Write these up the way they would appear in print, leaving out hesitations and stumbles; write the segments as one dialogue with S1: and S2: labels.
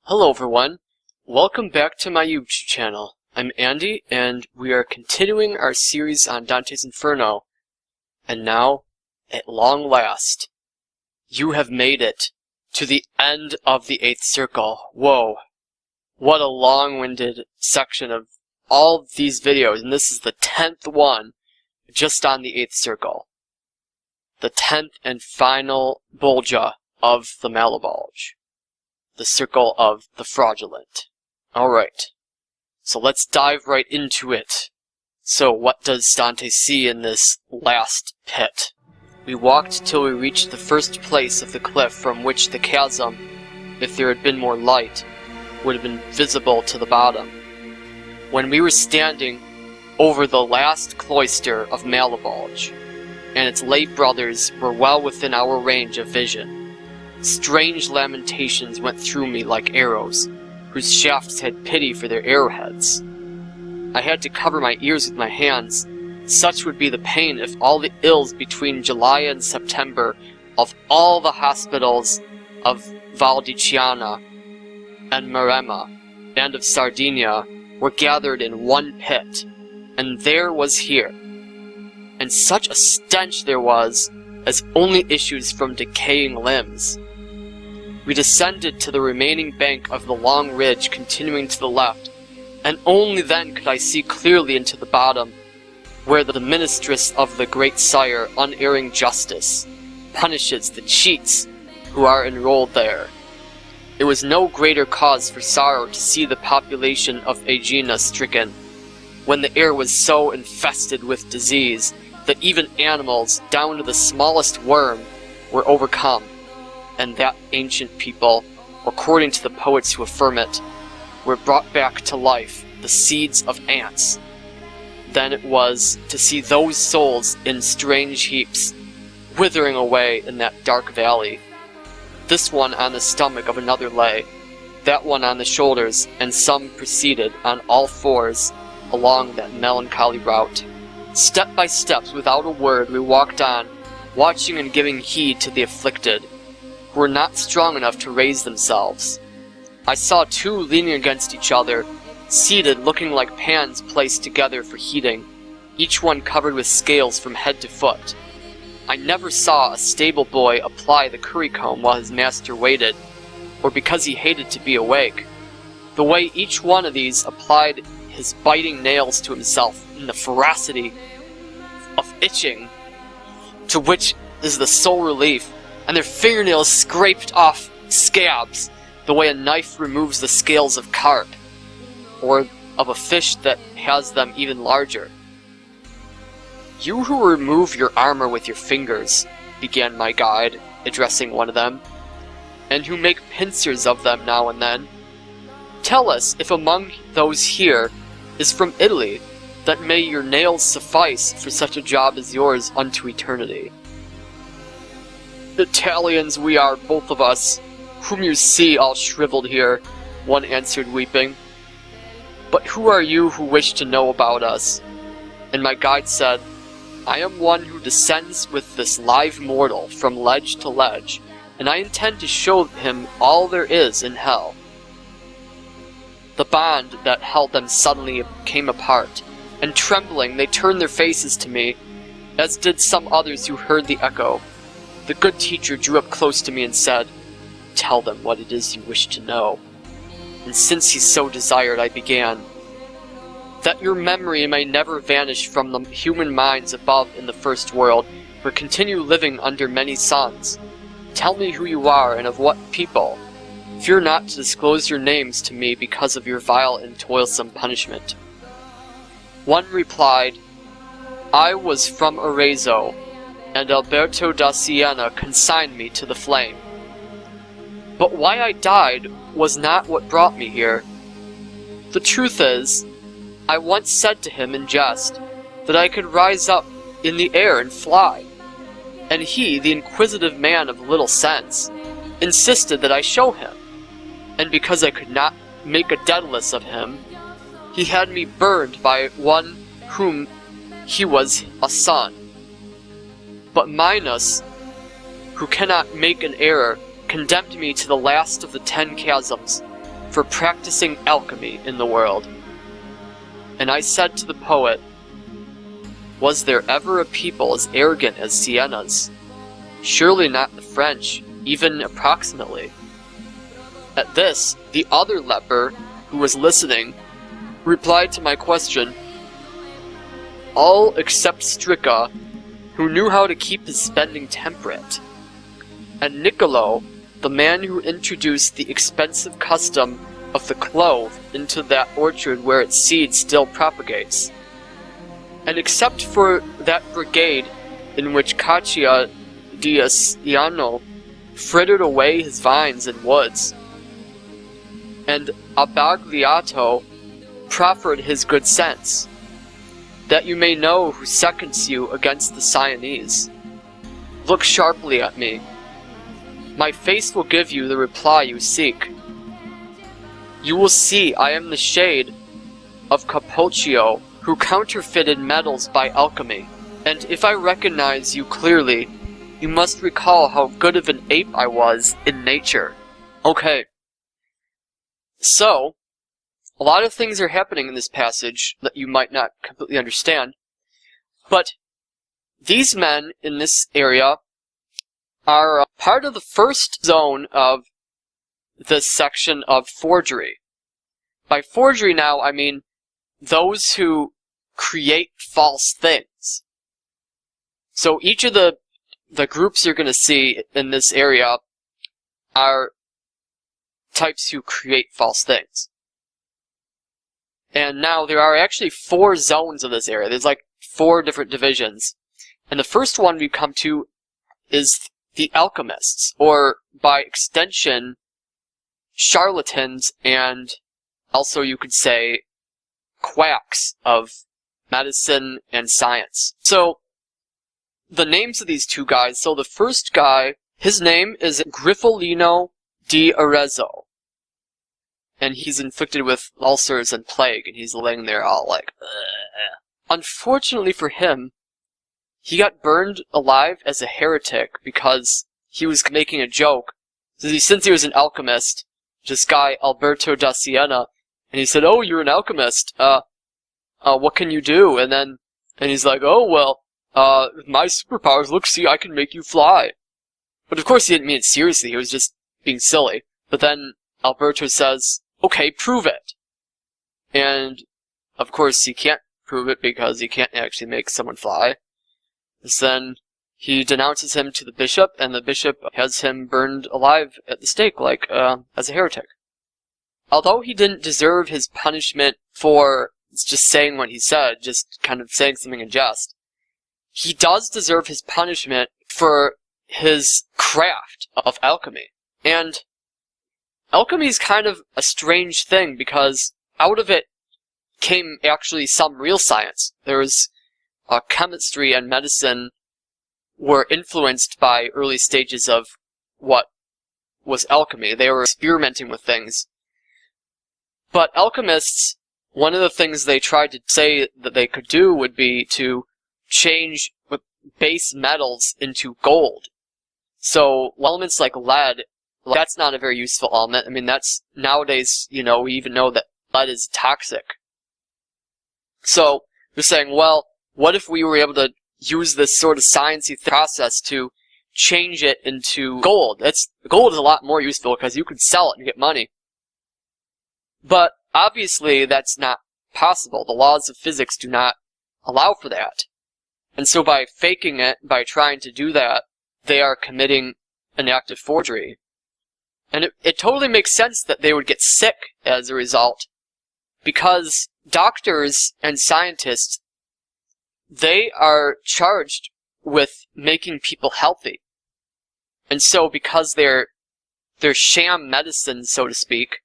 S1: Hello everyone, welcome back to my YouTube channel. I'm Andy, and we are continuing our series on Dante's Inferno. And now, at long last, you have made it to the end of the 8th circle. Whoa, what a long-winded section of all of these videos, and this is the 10th one, just on the 8th circle. The 10th and final Bolgia of the Malebolge. The circle of the Fraudulent. Alright, so let's dive right into it. So what does Dante see in this last pit? We walked till we reached the first place of the cliff from which the chasm, if there had been more light, would have been visible to the bottom. When we were standing over the last cloister of Malebolge, and its late brothers were well within our range of vision, strange lamentations went through me like arrows, whose shafts had pity for their arrowheads. I had to cover my ears with my hands. Such would be the pain if all the ills between July and September of all the hospitals of Valdiciana and Maremma and of Sardinia were gathered in one pit, and there was here. And such a stench there was as only issues from decaying limbs. We descended to the remaining bank of the long ridge continuing to the left, and only then could I see clearly into the bottom, where the ministress of the great sire, unerring justice, punishes the cheats who are enrolled there. It was no greater cause for sorrow to see the population of Aegina stricken, when the air was so infested with disease that even animals, down to the smallest worm, were overcome, and that ancient people, according to the poets who affirm it, were brought back to life, the seeds of ants. Then it was to see those souls in strange heaps, withering away in that dark valley. This one on the stomach of another lay, that one on the shoulders, and some proceeded on all fours along that melancholy route. Step by step, without a word, we walked on, watching and giving heed to the afflicted, who were not strong enough to raise themselves. I saw two leaning against each other, seated looking like pans placed together for heating, each one covered with scales from head to foot. I never saw a stable boy apply the currycomb while his master waited, or because he hated to be awake. The way each one of these applied his biting nails to himself in the ferocity of itching, to which is the sole relief, and their fingernails scraped off scabs, the way a knife removes the scales of carp, or of a fish that has them even larger. "You who remove your armor with your fingers," began my guide, addressing one of them, "and who make pincers of them now and then, tell us if among those here is from Italy, that may your nails suffice for such a job as yours unto eternity." "Italians we are, both of us, whom you see all shriveled here," one answered, weeping. "But who are you who wish to know about us?" And my guide said, "I am one who descends with this live mortal from ledge to ledge, and I intend to show him all there is in hell." The bond that held them suddenly came apart, and trembling they turned their faces to me, as did some others who heard the echo. The good teacher drew up close to me and said, "Tell them what it is you wish to know." And since he so desired, I began, "That your memory may never vanish from the human minds above in the first world, but continue living under many suns. Tell me who you are and of what people. Fear not to disclose your names to me because of your vile and toilsome punishment." One replied, "I was from Arezzo, and Alberto da Siena consigned me to the flame. But why I died was not what brought me here. The truth is, I once said to him in jest that I could rise up in the air and fly, and he, the inquisitive man of little sense, insisted that I show him, and because I could not make a Daedalus of him, he had me burned by one whom he was a son. But Minos, who cannot make an error, condemned me to the last of the 10 chasms, for practicing alchemy in the world. And I said to the poet, was there ever a people as arrogant as Sienna's? Surely not the French, even approximately. At this, the other leper, who was listening, replied to my question, all except Stricka, who knew how to keep his spending temperate. And Niccolo, the man who introduced the expensive custom of the clove into that orchard where its seed still propagates. And except for that brigade in which Caccia di Asciano frittered away his vines and woods, and Abbagliato proffered his good sense, that you may know who seconds you against the Sienese. Look sharply at me. My face will give you the reply you seek. You will see I am the shade of Capocchio, who counterfeited metals by alchemy, and if I recognize you clearly, you must recall how good of an ape I was in nature. Okay. So, a lot of things are happening in this passage that you might not completely understand, but these men in this area are part of the first zone of this section of forgery. By forgery now, I mean those who create false things. So each of the groups you're going to see in this area are types who create false things. And now there are actually 4 zones of this area. There's like 4 different divisions. And the first one we come to is the Alchemists, or by extension, charlatans, and also you could say quacks of medicine and science. So, the names of these 2 guys, so the first guy, his name is Griffolino di Arezzo. And he's inflicted with ulcers and plague, and he's laying there all like, ugh. Unfortunately for him, he got burned alive as a heretic because he was making a joke. Since he was an alchemist, this guy, Alberto da Siena, and he said, oh, you're an alchemist, what can you do? And he's like, oh, well, my superpowers, look, see, I can make you fly. But of course he didn't mean it seriously, he was just being silly. But then Alberto says, okay, prove it. And, of course, he can't prove it because he can't actually make someone fly. So then he denounces him to the bishop, and the bishop has him burned alive at the stake, like, as a heretic. Although he didn't deserve his punishment for just saying what he said, just kind of saying something in jest, he does deserve his punishment for his craft of alchemy. And alchemy is kind of a strange thing, because out of it came actually some real science. There was chemistry and medicine were influenced by early stages of what was alchemy. They were experimenting with things. But alchemists, one of the things they tried to say that they could do would be to change base metals into gold. So elements like lead, that's not a very useful element. I mean, that's nowadays, we even know that lead is toxic. So they're saying, well, what if we were able to use this sort of sciencey process to change it into gold? Gold is a lot more useful because you could sell it and get money. But obviously that's not possible. The laws of physics do not allow for that. And so by faking it, by trying to do that, they are committing an act of forgery. And it totally makes sense that they would get sick as a result, because doctors and scientists, they are charged with making people healthy. And so because their sham medicines, so to speak,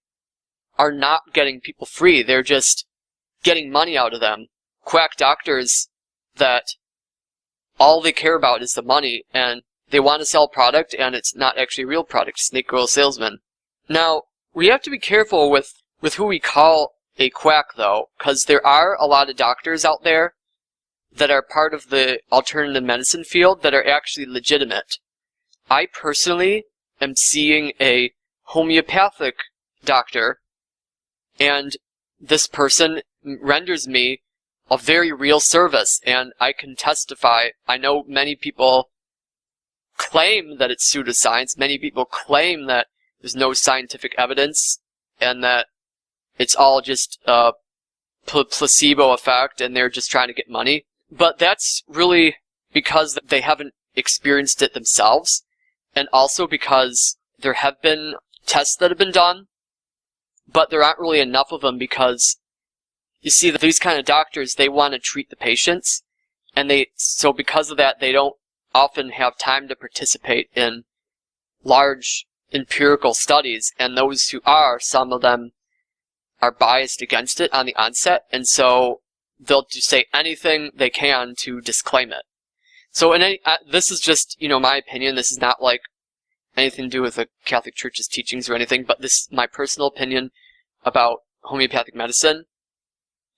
S1: are not getting people free, they're just getting money out of them. Quack doctors that all they care about is the money, and they want to sell a product, and it's not actually a real product, snake oil salesman. Now, we have to be careful with who we call a quack, though, because there are a lot of doctors out there that are part of the alternative medicine field that are actually legitimate. I personally am seeing a homeopathic doctor and this person renders me a very real service, and I can testify. I know many people claim that it's pseudoscience. Many people claim that there's no scientific evidence and that it's all just a placebo effect and they're just trying to get money. But that's really because they haven't experienced it themselves, and also because there have been tests that have been done, but there aren't really enough of them because, you see, these kind of doctors, they want to treat the patients, and so because of that, they don't often have time to participate in large empirical studies, and those who are, some of them are biased against it on the onset, and so they'll just say anything they can to disclaim it. So this is just, my opinion. This is not like anything to do with the Catholic Church's teachings or anything, but this is my personal opinion about homeopathic medicine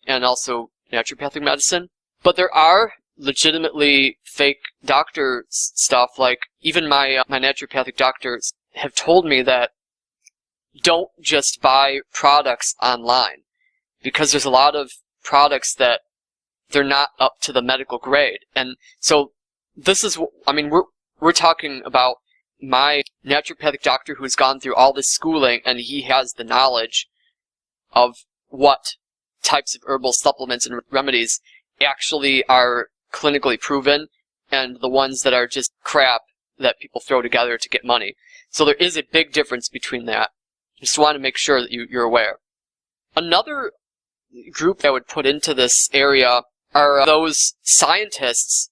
S1: and also naturopathic medicine. But there are legitimately fake doctor stuff. Like, even my naturopathic doctors have told me that don't just buy products online, because there's a lot of products that they're not up to the medical grade. And so this is, we're talking about my naturopathic doctor who's gone through all this schooling, and he has the knowledge of what types of herbal supplements and remedies actually are clinically proven, and the ones that are just crap that people throw together to get money. So there is a big difference between that. Just want to make sure that you're aware. Another group I would put into this area are those scientists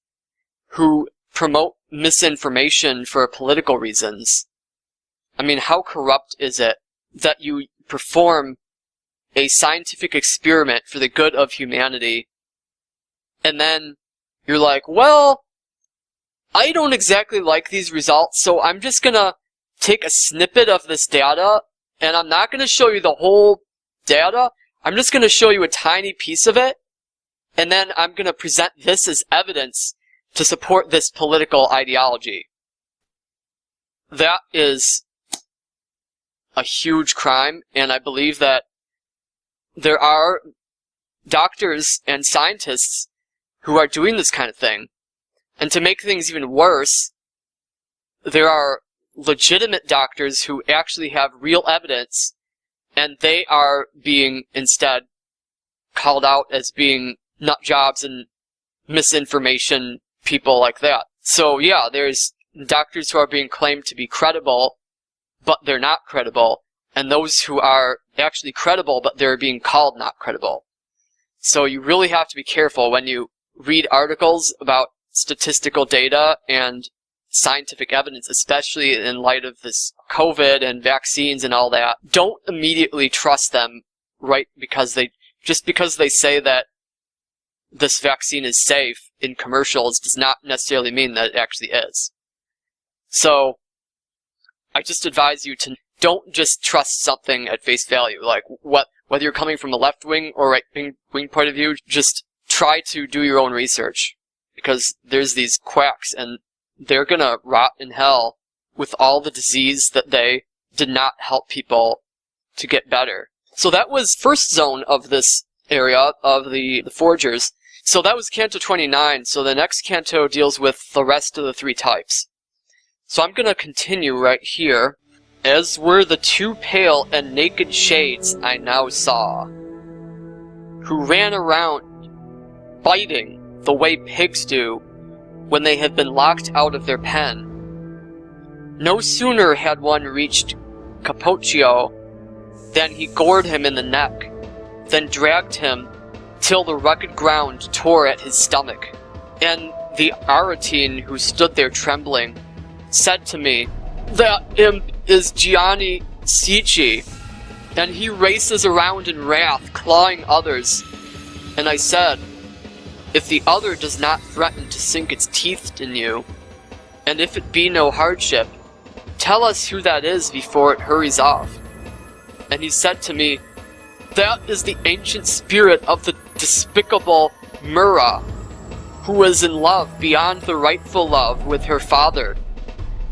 S1: who promote misinformation for political reasons. How corrupt is it that you perform a scientific experiment for the good of humanity, and then you're like, well, I don't exactly like these results, so I'm just gonna take a snippet of this data, and I'm not gonna show you the whole data. I'm just gonna show you a tiny piece of it, and then I'm gonna present this as evidence to support this political ideology. That is a huge crime, and I believe that there are doctors and scientists who are doing this kind of thing. And to make things even worse, there are legitimate doctors who actually have real evidence, and they are being instead called out as being nut jobs and misinformation people like that. So yeah, there's doctors who are being claimed to be credible, but they're not credible, and those who are actually credible, but they're being called not credible. So you really have to be careful when you read articles about statistical data and scientific evidence, especially in light of this COVID and vaccines and all that. Don't immediately trust them, right? Because they say that this vaccine is safe in commercials does not necessarily mean that it actually is. So I just advise you to don't just trust something at face value. Like, whether you're coming from a left-wing or right-wing point of view, just try to do your own research. Because there's these quacks, and they're gonna rot in hell with all the disease that they did not help people to get better. So that was first zone of this area of the forgers. So that was Canto 29. So the next canto deals with the rest of the three types. So I'm gonna continue right here. As were the two pale and naked shades I now saw, who ran around biting the way pigs do when they have been locked out of their pen. No sooner had one reached Capocchio than he gored him in the neck, then dragged him till the rugged ground tore at his stomach. And the Aretine, who stood there trembling, said to me, "That imp is Gianni Sicci, and he races around in wrath, clawing others." And I said, "If the other does not threaten to sink its teeth in you, and if it be no hardship, tell us who that is before it hurries off." And he said to me, "That is the ancient spirit of the despicable Murrah, who was in love beyond the rightful love with her father.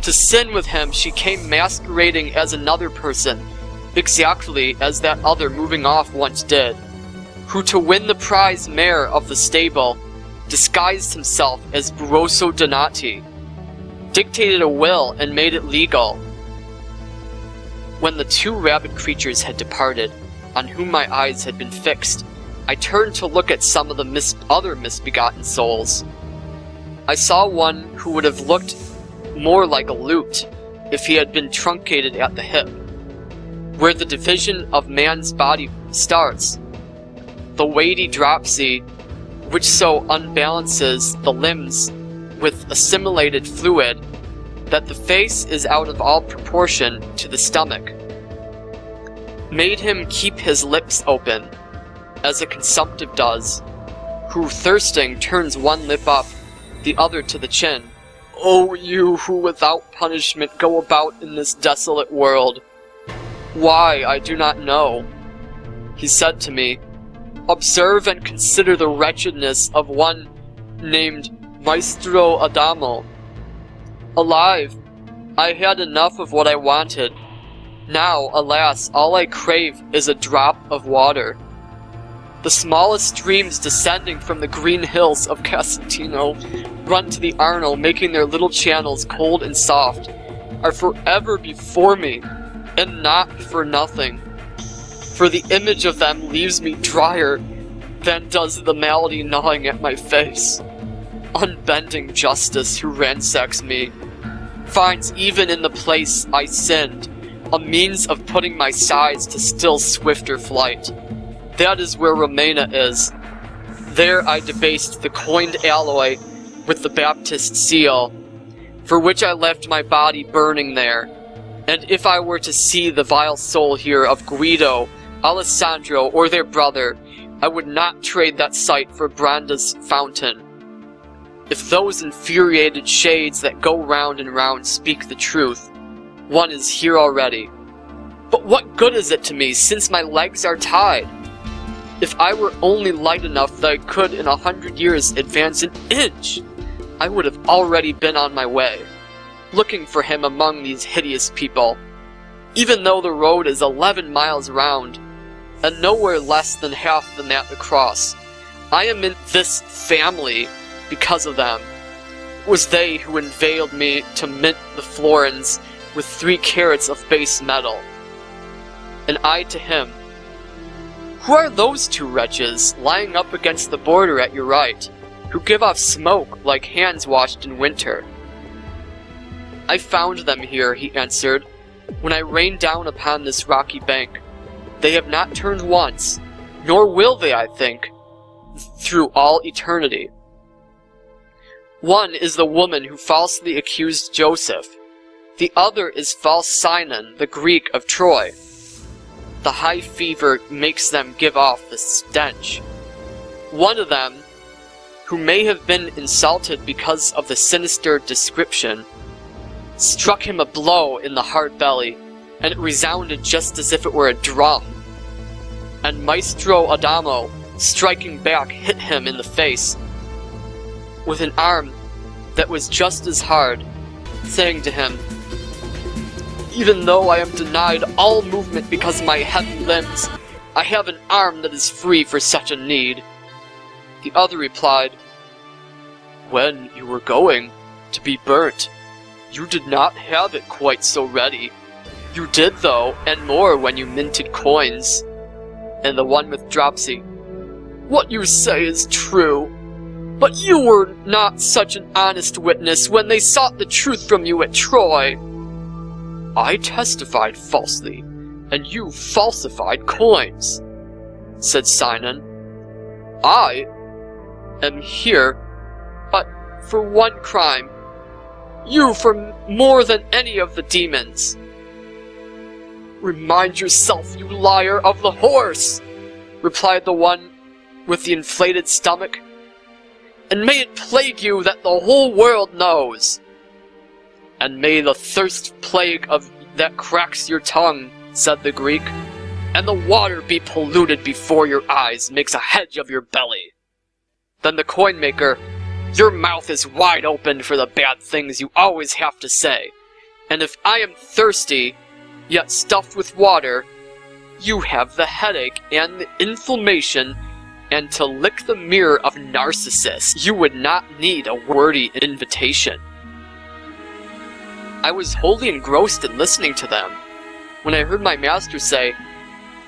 S1: To sin with him she came masquerading as another person, exactly as that other moving off once did, who to win the prize mare of the stable disguised himself as Barroso Donati, dictated a will and made it legal. When the two rabid creatures had departed, on whom my eyes had been fixed, I turned to look at some of the other misbegotten souls. I saw one who would have looked more like a lute if he had been truncated at the hip, where the division of man's body starts, the weighty dropsy which so unbalances the limbs with assimilated fluid that the face is out of all proportion to the stomach, made him keep his lips open, as a consumptive does, who thirsting turns one lip up, the other to the chin. O you who without punishment go about in this desolate world! Why, I do not know. He said to me, observe and consider the wretchedness of one named Maestro Adamo. Alive, I had enough of what I wanted. Now, alas, all I crave is a drop of water. The smallest streams descending from the green hills of Casentino run to the Arno, making their little channels cold and soft, are forever before me, and not for nothing. For the image of them leaves me drier than does the malady gnawing at my face. Unbending justice who ransacks me finds even in the place I sinned a means of putting my sighs to still swifter flight. That is where Romena is. There I debased the coined alloy with the Baptist seal, for which I left my body burning there. And if I were to see the vile soul here of Guido, Alessandro, or their brother, I would not trade that sight for Branda's fountain. If those infuriated shades that go round and round speak the truth, one is here already. But what good is it to me, since my legs are tied? If I were only light enough that I could in 100 years advance an inch, I would have already been on my way, looking for him among these hideous people. Even though the road is 11 miles round, and nowhere less than half than that across, I am in this family because of them. It was they who inveigled me to mint the florins with 3 carats of base metal. And I to him, who are those 2 wretches lying up against the border at your right, who give off smoke like hands washed in winter? I found them here, he answered, when I rained down upon this rocky bank. They have not turned once, nor will they, I think, through all eternity. One is the woman who falsely accused Joseph. The other is false Sinon, the Greek of Troy. The high fever makes them give off the stench. One of them, who may have been insulted because of the sinister description, struck him a blow in the hard belly, and it resounded just as if it were a drum. And Maestro Adamo, striking back, hit him in the face with an arm that was just as hard, saying to him, even though I am denied all movement because of my heavy limbs, I have an arm that is free for such a need. The other replied, when you were going to be burnt, you did not have it quite so ready. You did, though, and more when you minted coins. And the one with dropsy, what you say is true, but you were not such an honest witness when they sought the truth from you at Troy. I testified falsely, and you falsified coins, said Sinon. I am here, but for one crime, you for more than any of the demons. Remind yourself, you liar, of the horse, replied the one with the inflated stomach, and may it plague you that the whole world knows. And may the thirst plague of that cracks your tongue, said the Greek, and the water be polluted before your eyes makes a hedge of your belly. Then the coin maker, your mouth is wide open for the bad things you always have to say, and if I am thirsty, yet stuffed with water, you have the headache and the inflammation, and to lick the mirror of Narcissus, you would not need a wordy invitation. I was wholly engrossed in listening to them, when I heard my master say,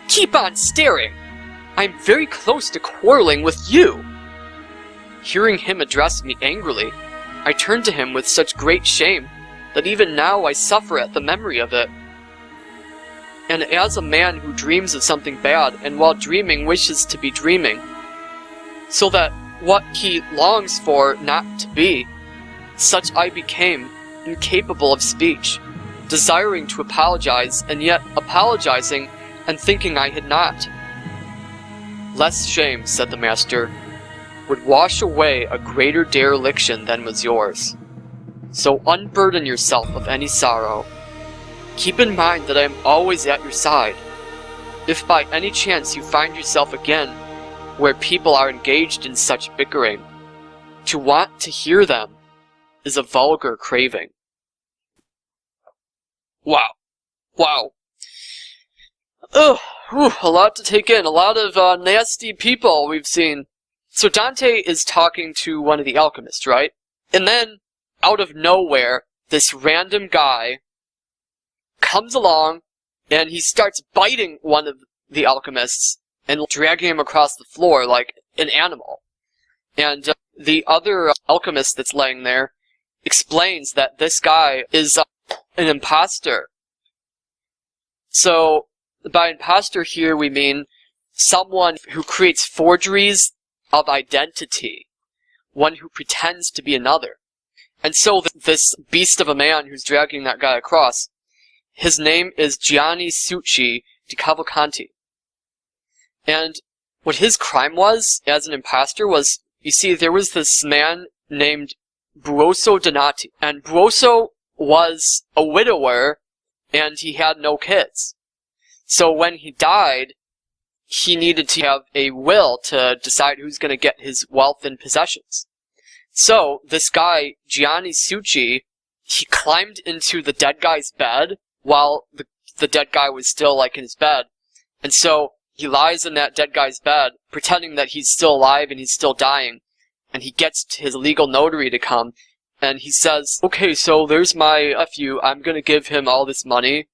S1: "Keep on staring! I'm very close to quarreling with you." Hearing him address me angrily, I turned to him with such great shame that even now I suffer at the memory of it. And as a man who dreams of something bad, and while dreaming wishes to be dreaming, so that what he longs for not to be, such I became, incapable of speech, desiring to apologize, and yet apologizing and thinking I had not. "Less shame," said the master, "would wash away a greater dereliction than was yours. So unburden yourself of any sorrow. Keep in mind that I am always at your side. If by any chance you find yourself again where people are engaged in such bickering, to want to hear them is a vulgar craving." Wow. Wow. Ugh, whew, a lot to take in. A lot of nasty people we've seen. So Dante is talking to one of the alchemists, right? And then, out of nowhere, this random guy comes along and he starts biting one of the alchemists and dragging him across the floor like an animal. And the other alchemist that's laying there explains that this guy is an imposter. So, by imposter here we mean someone who creates forgeries of identity, one who pretends to be another. And so this beast of a man who's dragging that guy across, his name is Gianni Succi di Cavalcanti. And what his crime was as an imposter was, you see, there was this man named Buoso Donati, and Buoso was a widower and he had no kids. So when he died, he needed to have a will to decide who's going to get his wealth and possessions. So this guy, Gianni Succi, he climbed into the dead guy's bed while the dead guy was still like in his bed. And so he lies in that dead guy's bed, pretending that he's still alive and he's still dying. And he gets his legal notary to come, and he says, "Okay, so there's my nephew, I'm gonna give him all this money.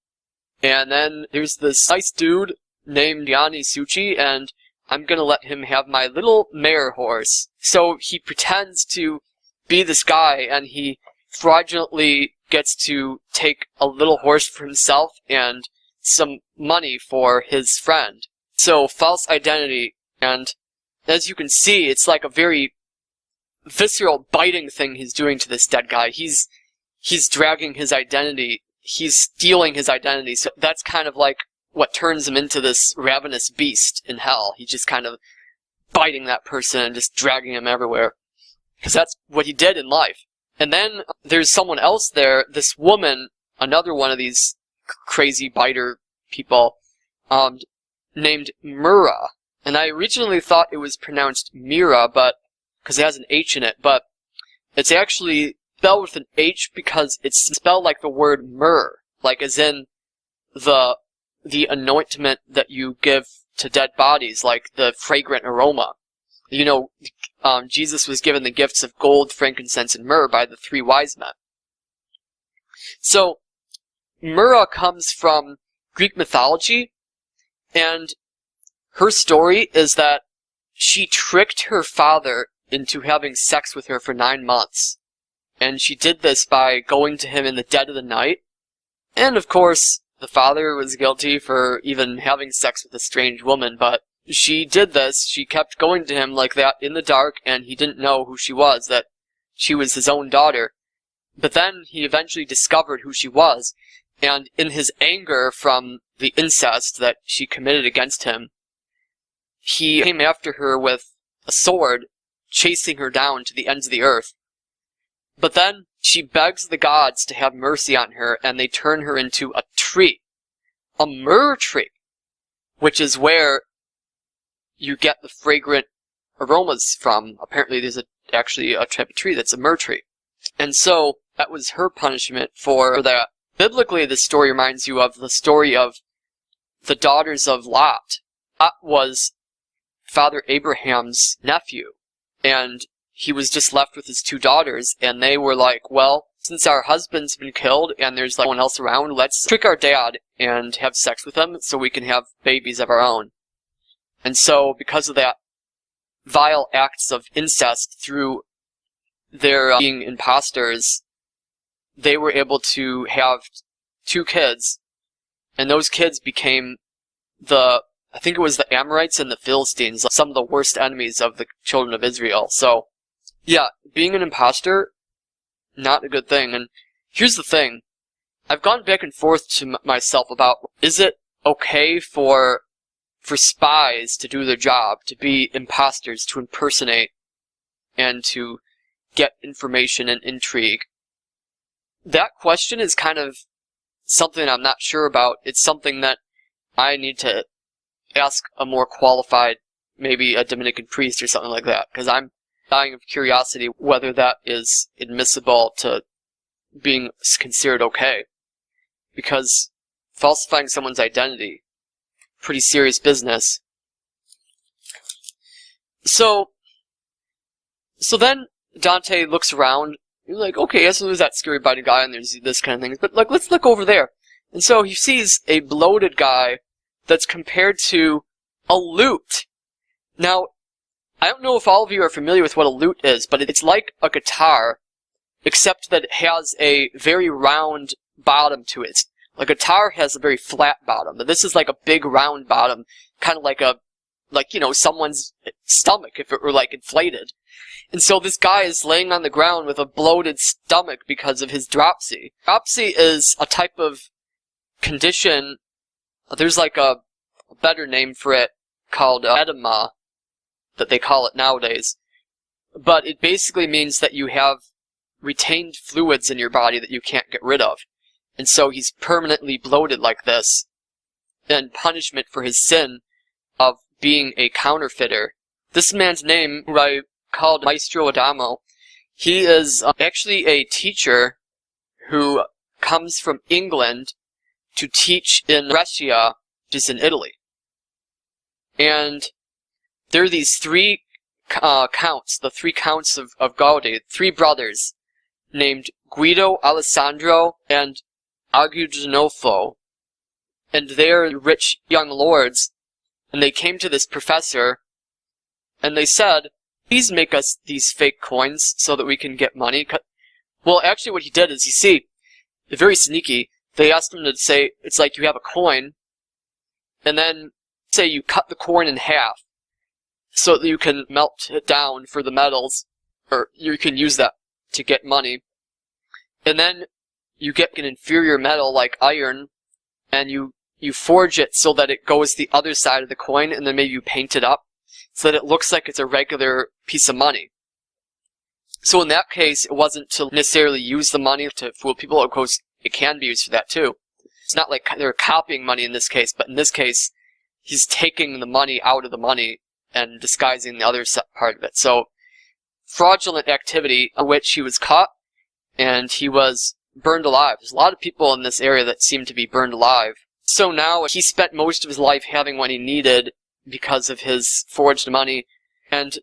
S1: And then there's this nice dude named Gianni Succi, and I'm gonna let him have my little mare horse." So he pretends to be this guy, and he fraudulently gets to take a little horse for himself and some money for his friend. So false identity, and as you can see, it's like a very visceral biting thing he's doing to this dead guy. He's dragging his identity. He's stealing his identity. So that's kind of like what turns him into this ravenous beast in hell. He's just kind of biting that person and just dragging him everywhere. Because that's what he did in life. And then there's someone else there, this woman, another one of these crazy biter people, named Mura. And I originally thought it was pronounced Mira, but because it has an H in it, but it's actually spelled with an H because it's spelled like the word myrrh, like as in the anointment that you give to dead bodies, like the fragrant aroma. You know, Jesus was given the gifts of gold, frankincense, and myrrh by the 3 wise men. So, Myrrha comes from Greek mythology, and her story is that she tricked her father into having sex with her for 9 months. And she did this by going to him in the dead of the night. And of course, the father was guilty for even having sex with a strange woman, but she did this. She kept going to him like that in the dark, and he didn't know who she was, that she was his own daughter. But then he eventually discovered who she was, and in his anger from the incest that she committed against him, he came after her with a sword, chasing her down to the ends of the earth. But then she begs the gods to have mercy on her, and they turn her into a tree. A myrrh tree, which is where you get the fragrant aromas from. Apparently there's actually a type of tree that's a myrrh tree. And so that was her punishment for that. Biblically, this story reminds you of the story of the daughters of Lot. Lot was Father Abraham's nephew, and he was just left with his 2 daughters, and they were like, well, since our husband's been killed and there's like no one else around, let's trick our dad and have sex with him so we can have babies of our own. And so, because of that vile acts of incest through their being imposters, they were able to have 2 kids, and those kids became I think it was the Amorites and the Philistines, some of the worst enemies of the children of Israel. So, yeah, being an imposter, not a good thing. And here's the thing. I've gone back and forth to myself about, is it okay for spies to do their job, to be imposters, to impersonate, and to get information and intrigue? That question is kind of something I'm not sure about. It's something that I need to ask a more qualified, maybe a Dominican priest or something like that, because I'm dying of curiosity whether that is admissible to being considered okay. Because falsifying someone's identity, pretty serious business. So then Dante looks around, he's like, okay, so there's that scary body guy and there's this kind of thing, but like, let's look over there. And so he sees a bloated guy that's compared to a lute. Now, I don't know if all of you are familiar with what a lute is, but it's like a guitar, except that it has a very round bottom to it. A guitar has a very flat bottom, but this is like a big round bottom, kind of like someone's stomach if it were like inflated. And so this guy is laying on the ground with a bloated stomach because of his dropsy. Dropsy is a type of condition. There's like a better name for it called edema, that they call it nowadays. But it basically means that you have retained fluids in your body that you can't get rid of. And so he's permanently bloated like this, in punishment for his sin of being a counterfeiter. This man's name, who I called Maestro Adamo, he is actually a teacher who comes from England to teach in Brescia, which is in Italy. And there are these 3 counts, the 3 counts of Gaudi, 3 brothers, named Guido, Alessandro, and Agudinolfo. And they're rich young lords, and they came to this professor, and they said, please make us these fake coins so that we can get money. Well, actually what he did is, you see, very sneaky, they asked him to say, it's like you have a coin, and then say you cut the coin in half, so that you can melt it down for the metals, or you can use that to get money. And then you get an inferior metal like iron, and you forge it so that it goes the other side of the coin, and then maybe you paint it up so that it looks like it's a regular piece of money. So in that case, it wasn't to necessarily use the money to fool people. Of course, it can be used for that too. It's not like they're copying money in this case, but in this case, he's taking the money out of the money and disguising the other part of it. So, fraudulent activity in which he was caught, and he was burned alive. There's a lot of people in this area that seem to be burned alive. So now he spent most of his life having what he needed because of his forged money, and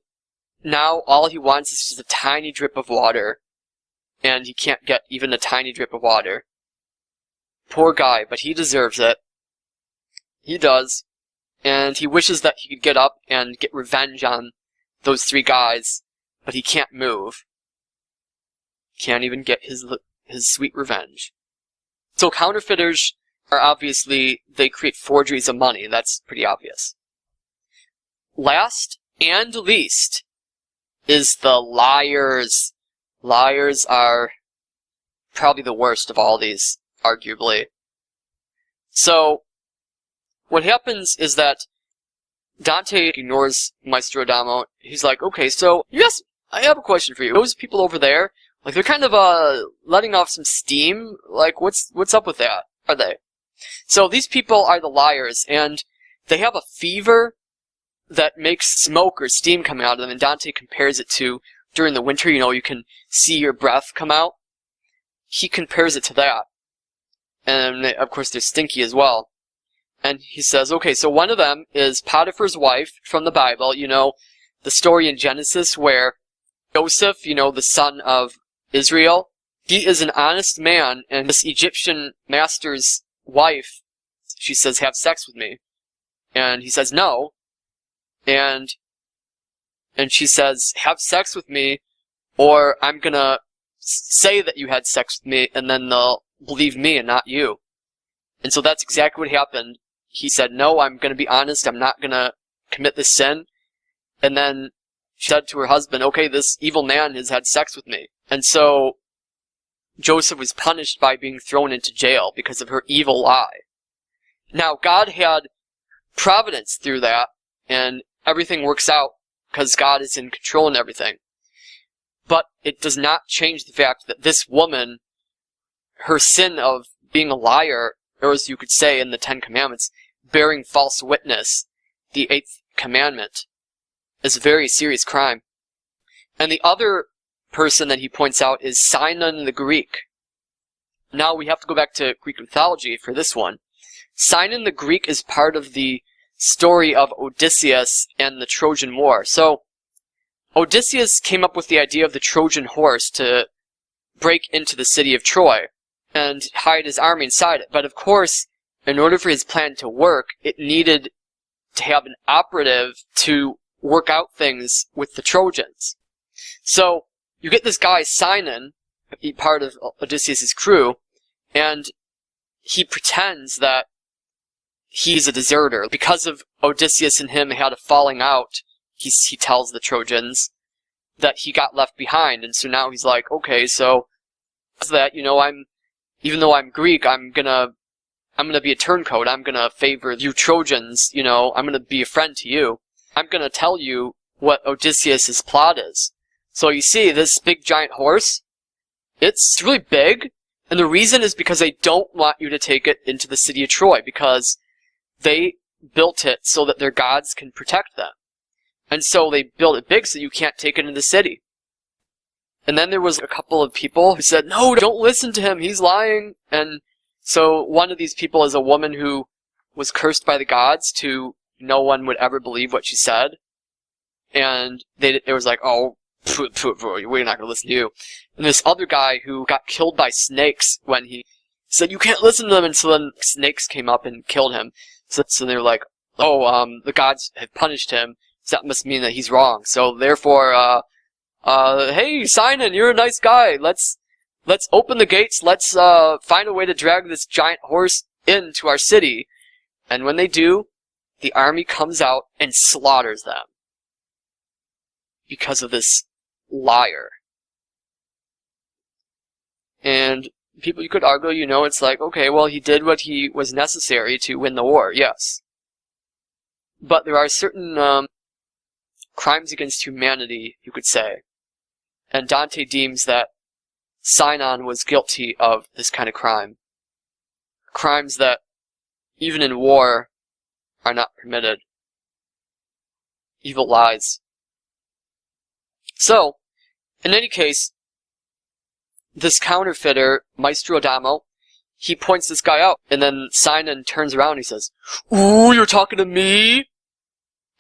S1: now all he wants is just a tiny drip of water, and he can't get even a tiny drip of water. Poor guy, but he deserves it. He does. And he wishes that he could get up and get revenge on those 3 guys, but he can't move. Can't even get his sweet revenge. So counterfeiters are obviously, they create forgeries of money. That's pretty obvious. Last and least is the liars. Liars are probably the worst of all these, arguably. So, what happens is that Dante ignores Maestro Adamo. He's like, okay, so, yes, I have a question for you. Those people over there, like, they're kind of, letting off some steam. Like, what's up with that? Are they? So, these people are the liars, and they have a fever that makes smoke or steam come out of them, and Dante compares it to, during the winter, you can see your breath come out. He compares it to that. And, of course, they're stinky as well. And he says, okay, so one of them is Potiphar's wife from the Bible. You know, the story in Genesis where Joseph, you know, the son of Israel, he is an honest man, and this Egyptian master's wife, she says, have sex with me. And he says, no. And she says, have sex with me, or I'm gonna say that you had sex with me, and then they'll believe me and not you. And so that's exactly what happened. He said, no, I'm going to be honest, I'm not going to commit this sin. And then she said to her husband, okay, this evil man has had sex with me. And so Joseph was punished by being thrown into jail because of her evil lie. Now, God had providence through that, and everything works out because God is in control and everything. But it does not change the fact that this woman, her sin of being a liar, or as you could say in the Ten Commandments, bearing false witness, the 8th commandment, is a very serious crime. And the other person that he points out is Sinon the Greek. Now we have to go back to Greek mythology for this one. Sinon the Greek is part of the story of Odysseus and the Trojan War. So Odysseus came up with the idea of the Trojan horse to break into the city of Troy and hide his army inside it. But of course, in order for his plan to work, it needed to have an operative to work out things with the Trojans. So you get this guy, Sinon, part of Odysseus' crew, and he pretends that he's a deserter. Because of Odysseus and him had a falling out, he tells the Trojans that he got left behind. And so now he's like, okay, so that, you know, even though I'm Greek, I'm gonna be a turncoat. I'm gonna favor you Trojans, you know, I'm gonna be a friend to you. I'm gonna tell you what Odysseus' plot is. So you see, this big giant horse, it's really big, and the reason is because they don't want you to take it into the city of Troy, because they built it so that their gods can protect them. And so they built it big so you can't take it into the city. And then there was a couple of people who said, no, don't listen to him, he's lying. And so one of these people is a woman who was cursed by the gods to no one would ever believe what she said. And it was like, oh, we're not going to listen to you. And this other guy who got killed by snakes when he said, you can't listen to them. And so then snakes came up and killed him. So they were like, oh, the gods have punished him. So that must mean that he's wrong. So therefore, hey, Sinon, you're a nice guy. Let's open the gates. Let's find a way to drag this giant horse into our city. And when they do, the army comes out and slaughters them because of this liar. And people, you could argue, you know, it's like, okay, well, he did what he was necessary to win the war, yes. But there are certain crimes against humanity, you could say. And Dante deems that Sinon was guilty of this kind of crime. Crimes that, even in war, are not permitted. Evil lies. So, in any case, this counterfeiter, Maestro Adamo, he points this guy out, and then Sinon turns around and he says, ooh, you're talking to me?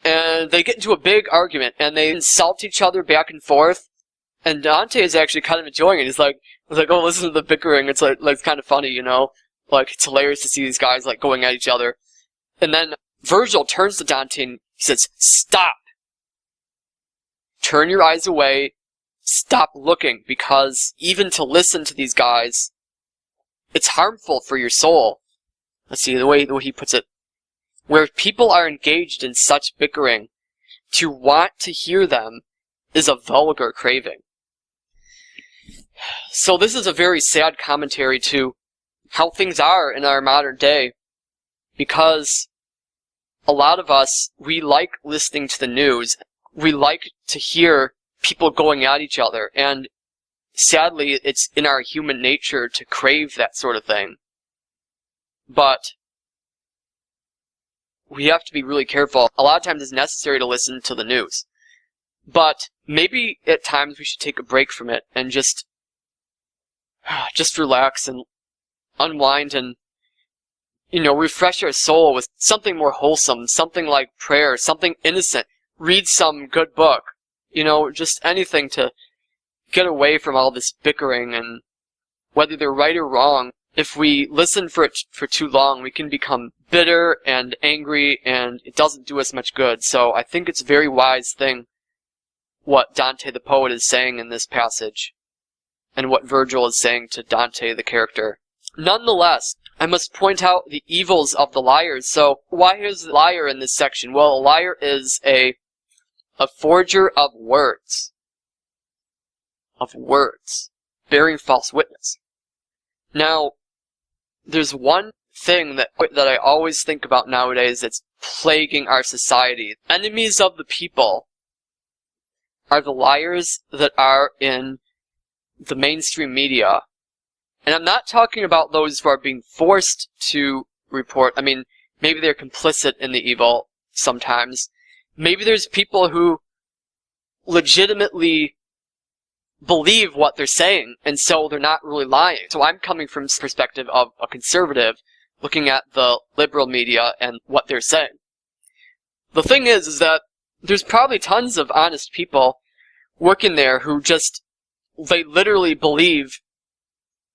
S1: And they get into a big argument, and they insult each other back and forth, and Dante is actually kind of enjoying it. He's like, oh, listen to the bickering, it's like it's kind of funny, you know? Like, it's hilarious to see these guys, like, going at each other. And then Virgil turns to Dante and he says, stop! Turn your eyes away, stop looking, because even to listen to these guys, it's harmful for your soul. Let's see, the way he puts it. Where people are engaged in such bickering, to want to hear them is a vulgar craving. So this is a very sad commentary to how things are in our modern day, because a lot of us, we like listening to the news. We like to hear people going at each other, and sadly, it's in our human nature to crave that sort of thing. But we have to be really careful. A lot of times it's necessary to listen to the news. But maybe at times we should take a break from it and just relax and unwind and refresh our soul with something more wholesome, something like prayer, something innocent. Read some good book. Just anything to get away from all this bickering, and whether they're right or wrong, if we listen for too long, we can become bitter and angry, and it doesn't do us much good. So I think it's a very wise thing what Dante the poet is saying in this passage, and what Virgil is saying to Dante the character. Nonetheless, I must point out the evils of the liars. So why is the liar in this section? Well, a liar is a forger of words. Bearing false witness. Now, there's one thing that I always think about nowadays that's plaguing our society. Enemies of the people are the liars that are in the mainstream media. And I'm not talking about those who are being forced to report. I mean, maybe they're complicit in the evil sometimes. Maybe there's people who legitimately believe what they're saying, and so they're not really lying. So I'm coming from the perspective of a conservative, looking at the liberal media and what they're saying. The thing is that there's probably tons of honest people working there who they literally believe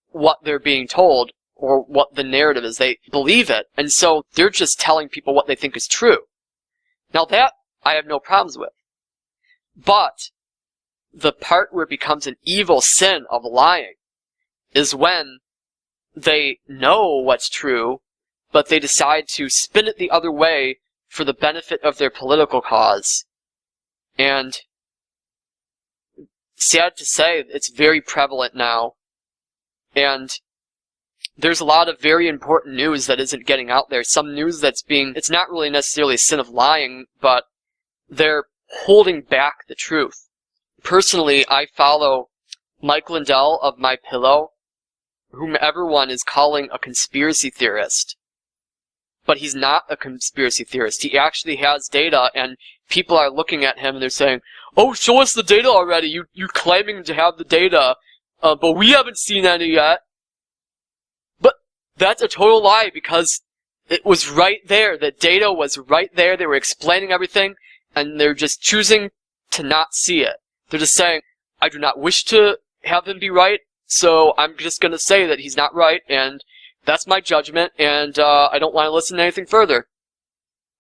S1: what they're being told, or what the narrative is. They believe it, and so they're just telling people what they think is true. Now that I have no problems with. But the part where it becomes an evil sin of lying is when they know what's true, but they decide to spin it the other way for the benefit of their political cause. And sad to say, it's very prevalent now. And there's a lot of very important news that isn't getting out there. Some news it's not really necessarily a sin of lying, but they're holding back the truth. Personally, I follow Mike Lindell of My Pillow, whom everyone is calling a conspiracy theorist. But he's not a conspiracy theorist. He actually has data, and people are looking at him and they're saying, "Oh, show us the data already. You're claiming to have the data, but we haven't seen any yet." But that's a total lie, because it was right there. The data was right there. They were explaining everything, and they're just choosing to not see it. They're just saying, "I do not wish to have him be right, so I'm just going to say that he's not right, and that's my judgment, and I don't want to listen to anything further.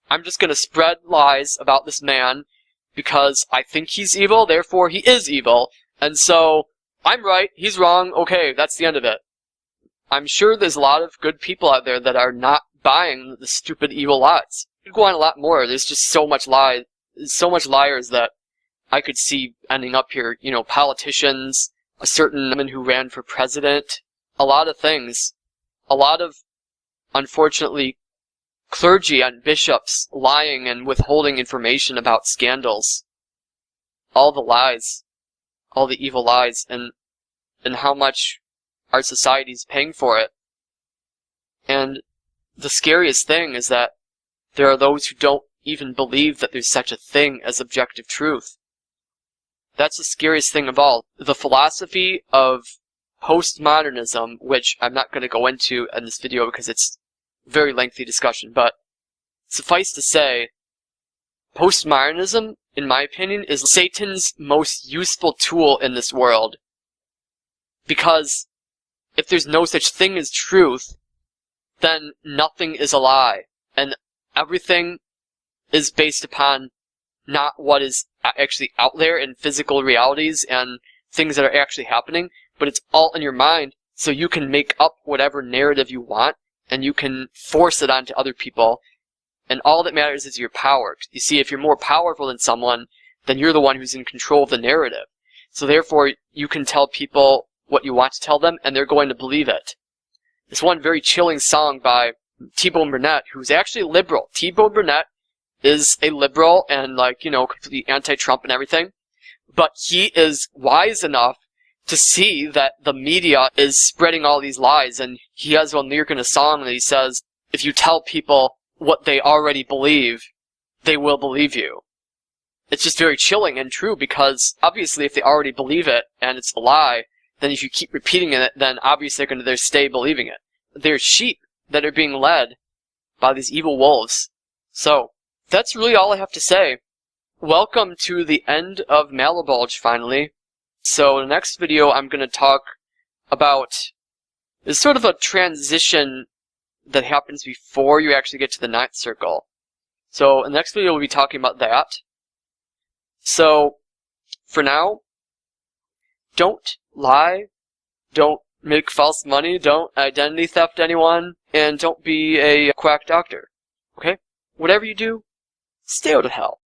S1: I'm just going to spread lies about this man because I think he's evil, therefore he is evil, and so I'm right, he's wrong, okay, that's the end of it." I'm sure there's a lot of good people out there that are not buying the stupid evil lies. It could go on a lot more. There's just so much liars that I could see ending up here. Politicians, a certain woman who ran for president, a lot of things. A lot of, unfortunately, clergy and bishops lying and withholding information about scandals. All the lies, all the evil lies, and how much our society is paying for it. And the scariest thing is that there are those who don't even believe that there's such a thing as objective truth. That's the scariest thing of all. The philosophy of postmodernism, which I'm not going to go into in this video because it's a very lengthy discussion, but suffice to say, postmodernism, in my opinion, is Satan's most useful tool in this world. Because if there's no such thing as truth, then nothing is a lie. And everything is based upon not what is actually out there in physical realities and things that are actually happening, but it's all in your mind, so you can make up whatever narrative you want, and you can force it onto other people, and all that matters is your power. You see, if you're more powerful than someone, then you're the one who's in control of the narrative. So therefore, you can tell people what you want to tell them, and they're going to believe it. There's one very chilling song by T-Bone Burnett, who's actually a liberal. T-Bone Burnett is a liberal and, completely anti-Trump and everything. But he is wise enough to see that the media is spreading all these lies. And he has one lyric in a song that he says, if you tell people what they already believe, they will believe you. It's just very chilling and true, because obviously if they already believe it and it's a lie, then if you keep repeating it, then obviously they're going to stay believing it. They're sheep that are being led by these evil wolves. So, that's really all I have to say. Welcome to the end of Malebolge, finally. So, in the next video, I'm going to talk about... It's sort of a transition that happens before you actually get to the ninth circle. So, in the next video, we'll be talking about that. So, for now, don't lie, don't make false money, don't identity theft anyone, and don't be a quack doctor. Okay? Whatever you do, stay out of hell.